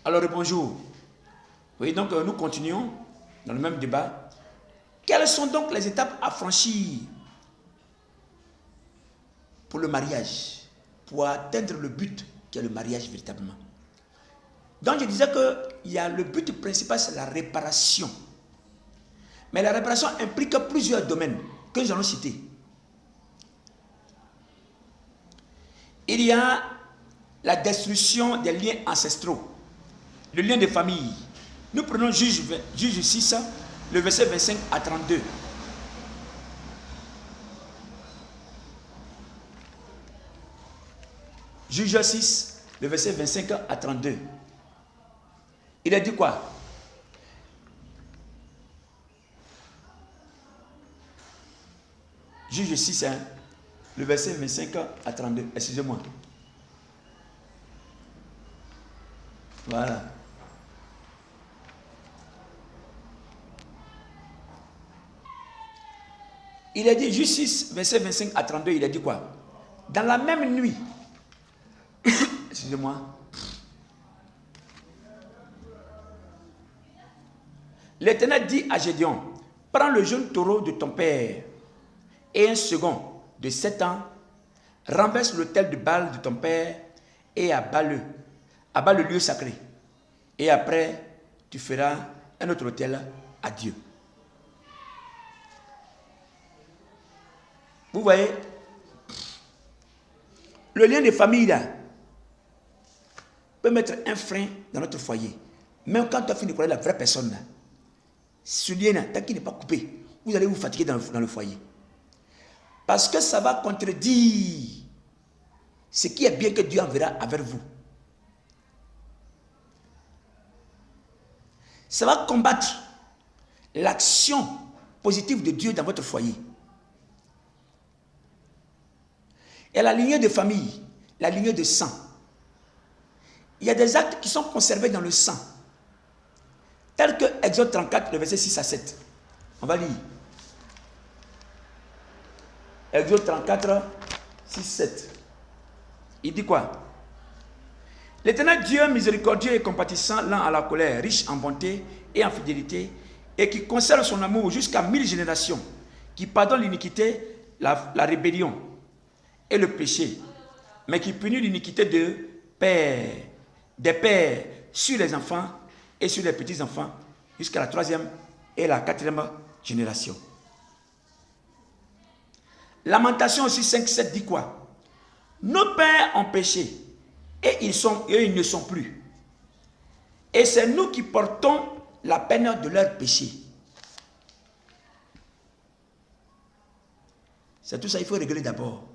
Alors, bonjour. Oui, donc nous continuons dans le même débat. Quelles sont donc les étapes à franchir pour le mariage, pour atteindre le but qui est le mariage véritablement? Donc, je disais que le but principal, c'est la réparation. Mais la réparation implique plusieurs domaines que nous allons citer. Il y a la destruction des liens ancestraux, le lien de famille. Nous prenons Juge 6, le verset 25 à 32. Juge 6, le verset 25 à 32. Il a dit quoi? Juge 6, hein, le verset 25 à 32. Excusez-moi. Voilà. Il a dit, Juge 6, verset 25 à 32, il a dit quoi? Dans la même nuit, excusez-moi, l'Éternel dit à Gédéon, prends le jeune taureau de ton père et un second de 7 ans, renverse l'autel de Baal de ton père et abat le lieu sacré. Et après, tu feras un autre autel à Dieu. Vous voyez, le lien de famille là peut mettre un frein dans notre foyer. Même quand tu as fini de connaître la vraie personne là, ce lien là, tant qu'il n'est pas coupé, vous allez vous fatiguer dans le foyer. Parce que ça va contredire ce qui est bien que Dieu enverra avec vous. Ça va combattre l'action positive de Dieu dans votre foyer. Et la lignée de famille, la lignée de sang. Il y a des actes qui sont conservés dans le sang. Tel que Exode 34, le verset 6 à 7. On va lire. Exode 34, 6, 7. Il dit quoi? L'Éternel Dieu miséricordieux et compatissant, lent à la colère, riche en bonté et en fidélité, et qui conserve son amour jusqu'à 1000 générations, qui pardonne l'iniquité, la rébellion et le péché, mais qui punit l'iniquité des pères sur les enfants et sur les petits-enfants, jusqu'à la 3e et la 4e génération. Lamentation aussi 5,7 dit quoi? Nos pères ont péché et ils ne sont plus. Et c'est nous qui portons la peine de leur péché. C'est tout ça, il faut régler d'abord.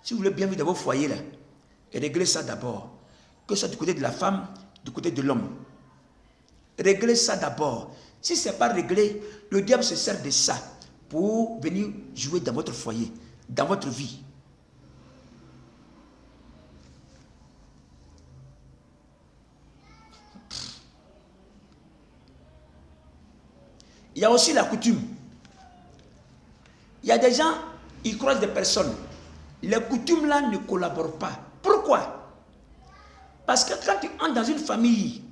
Si vous voulez bien vivre dans vos foyers là, réglez ça d'abord. Que ce soit du côté de la femme, du côté de l'homme. Réglez ça d'abord. Si ce n'est pas réglé, le diable se sert de ça pour venir jouer dans votre foyer, dans votre vie. Il y a aussi la coutume. Il y a des gens, ils croisent des personnes. Les coutumes là ne collaborent pas. Pourquoi? Parce que quand tu entres dans une famille,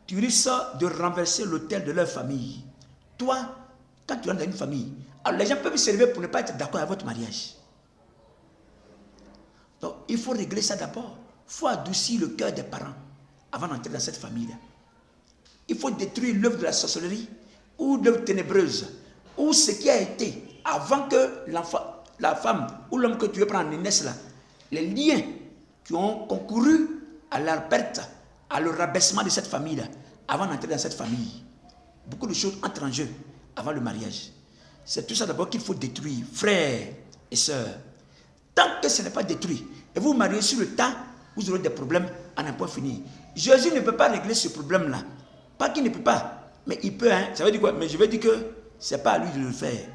tu risques de renverser l'autel de leur famille. Toi, quand tu entres dans une famille, alors les gens peuvent se lever pour ne pas être d'accord avec votre mariage. Donc, il faut régler ça d'abord. Il faut adoucir le cœur des parents avant d'entrer dans cette famille-là. Il faut détruire l'œuvre de la sorcellerie ou l'œuvre ténébreuse ou ce qui a été avant que la femme ou l'homme que tu veux prendre en naisse là, les liens qui ont concouru à la perte, à le rabaissement de cette famille-là, avant d'entrer dans cette famille. Beaucoup de choses entrent en jeu avant le mariage. C'est tout ça d'abord qu'il faut détruire, frères et sœurs. Tant que ce n'est pas détruit, et vous vous mariez sur le tas, vous aurez des problèmes à n'importe point fini. Jésus ne peut pas régler ce problème-là. Pas qu'il ne peut pas, mais il peut. Hein. Ça veut dire quoi? Mais je veux dire que ce n'est pas à lui de le faire.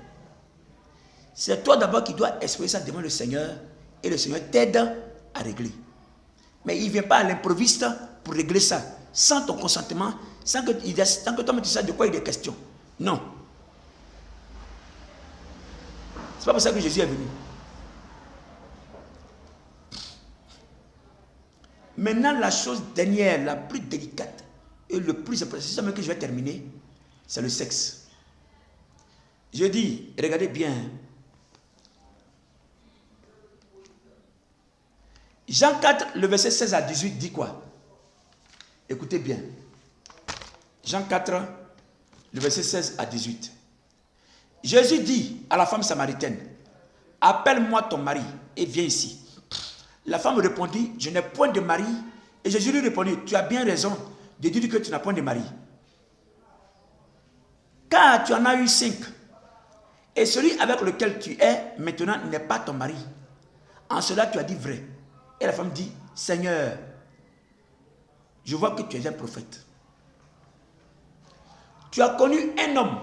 C'est toi d'abord qui dois exprimer ça devant le Seigneur et le Seigneur t'aide à régler. Mais il ne vient pas à l'improviste pour régler ça, sans ton consentement, sans que toi tu saches de quoi il est question. Non. C'est pas pour ça que Jésus est venu. Maintenant, la chose dernière, la plus délicate et le plus important, c'est ça même que je vais terminer, c'est le sexe. Je dis, regardez bien. Jean 4, le verset 16 à 18 dit quoi? Écoutez bien. Jean 4, le verset 16 à 18. Jésus dit à la femme samaritaine, appelle-moi ton mari et viens ici. La femme répondit, je n'ai point de mari. Et Jésus lui répondit, tu as bien raison de dire que tu n'as point de mari. Car tu en as eu 5. Et celui avec lequel tu es maintenant n'est pas ton mari. En cela tu as dit vrai. Et la femme dit, Seigneur, je vois que tu es un prophète. Tu as connu un homme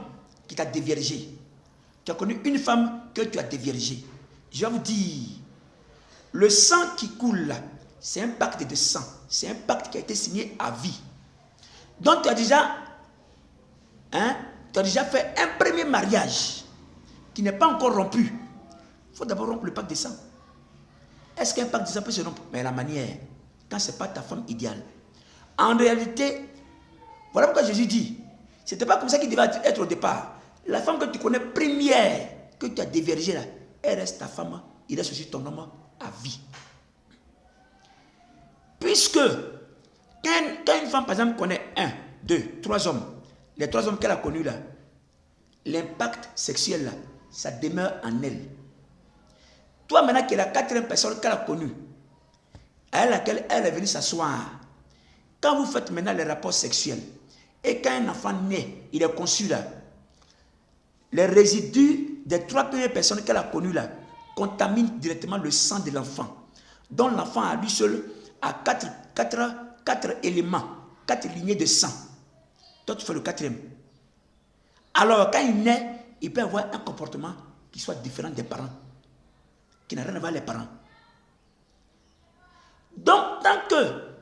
qui t'a déviergé. Tu as connu une femme que tu as déviergée. Je vais vous dire, le sang qui coule là, c'est un pacte de sang. C'est un pacte qui a été signé à vie. Donc tu as déjà fait un premier mariage qui n'est pas encore rompu. Il faut d'abord rompre le pacte de sang. Est-ce qu'un pacte de sang peut se rompre? Mais la manière, quand ce n'est pas ta femme idéale. En réalité, voilà pourquoi Jésus dit, ce n'était pas comme ça qu'il devait être au départ. La femme que tu connais première, que tu as dévergée là, elle reste ta femme, il reste aussi ton homme à vie. Puisque, quand une femme, par exemple, connaît 1, 2, 3 hommes, les 3 hommes qu'elle a connus là, l'impact sexuel là, ça demeure en elle. Toi maintenant qui est la 4e personne qu'elle a connue, à laquelle elle est venue s'asseoir, quand vous faites maintenant les rapports sexuels, et quand un enfant naît, il est conçu là, les résidus des 3 premières personnes qu'elle a connues là, contaminent directement le sang de l'enfant. Donc l'enfant à lui seul a 4 éléments, 4 lignées de sang. Toi tu fais le 4e. Alors quand il naît, il peut avoir un comportement qui soit différent des parents, qui n'a rien à voir avec les parents. Donc tant que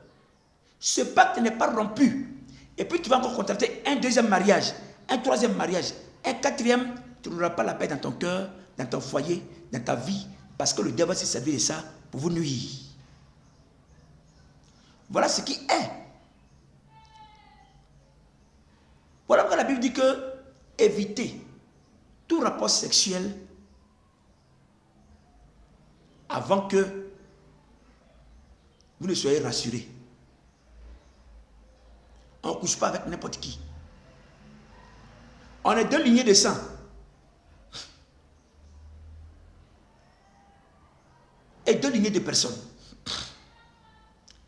ce pacte n'est pas rompu, et puis tu vas encore contracter un 2e mariage, un 3e mariage, un 4e, tu n'auras pas la paix dans ton cœur, dans ton foyer, dans ta vie, parce que le diable va se servir de ça pour vous nuire. Voilà ce qui est. Voilà pourquoi la Bible dit que évitez tout rapport sexuel avant que vous ne soyez rassurés. On ne couche pas avec n'importe qui. On est 2 lignées de sang. Et 2 lignées de personnes.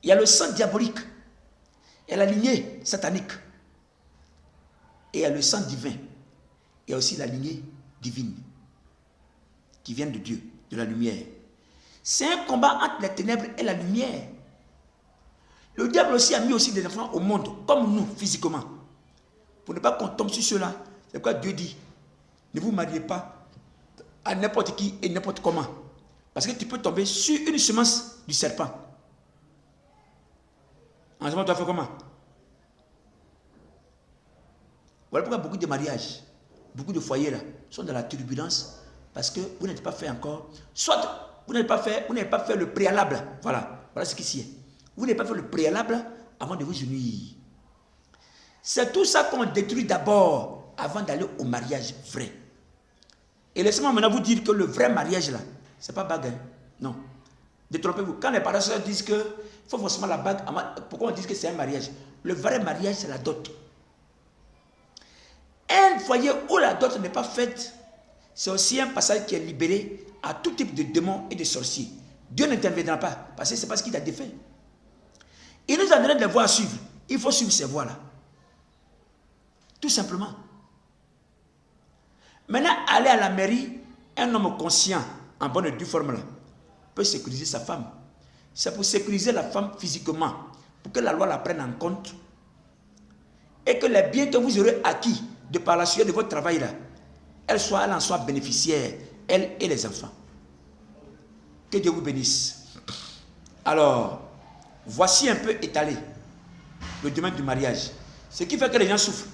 Il y a le sang diabolique. Il y a la lignée satanique. Et il y a le sang divin. Il y a aussi la lignée divine. Qui vient de Dieu, de la lumière. C'est un combat entre les ténèbres et la lumière. Le diable aussi a mis aussi des enfants au monde, comme nous, physiquement. Pour ne pas qu'on tombe sur cela. C'est pourquoi Dieu dit, ne vous mariez pas à n'importe qui et n'importe comment. Parce que tu peux tomber sur une semence du serpent. En ce moment, tu vas faire comment? Voilà pourquoi beaucoup de mariages, beaucoup de foyers là, sont dans la turbulence. Parce que vous n'êtes pas fait encore. Soit vous n'avez pas fait le préalable. Voilà ce qui s'y est. Vous n'avez pas fait le préalable avant de vous unir. C'est tout ça qu'on détruit d'abord avant d'aller au mariage vrai. Et laissez-moi maintenant vous dire que le vrai mariage là, c'est pas bague. Non. Détrompez-vous. Quand les parents disent que il faut forcément la bague, pourquoi on dit que c'est un mariage? Le vrai mariage, c'est la dot. Un foyer où la dot n'est pas faite, c'est aussi un passage qui est libéré à tout type de démons et de sorciers. Dieu n'interviendra pas, parce que c'est pas ce qu'il a défait. Il nous a donné des voies à suivre. Il faut suivre ces voies-là. Tout simplement. Maintenant, aller à la mairie, un homme conscient, en bonne et due forme, là, peut sécuriser sa femme. C'est pour sécuriser la femme physiquement, pour que la loi la prenne en compte, et que les biens que vous aurez acquis de par la suite de votre travail, là, elle en soit bénéficiaire, elle et les enfants. Que Dieu vous bénisse. Alors, voici un peu étalé le domaine du mariage. Ce qui fait que les gens souffrent.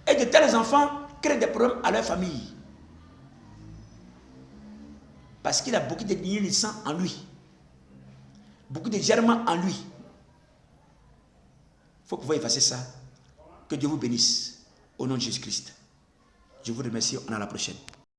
Et de tels enfants créent des problèmes à leur famille. Parce qu'il a beaucoup de lignées de sang en lui. beaucoup de germes en lui. Il faut pouvoir effacer ça. Que Dieu vous bénisse. Au nom de Jésus-Christ. Je vous remercie. On est à la prochaine.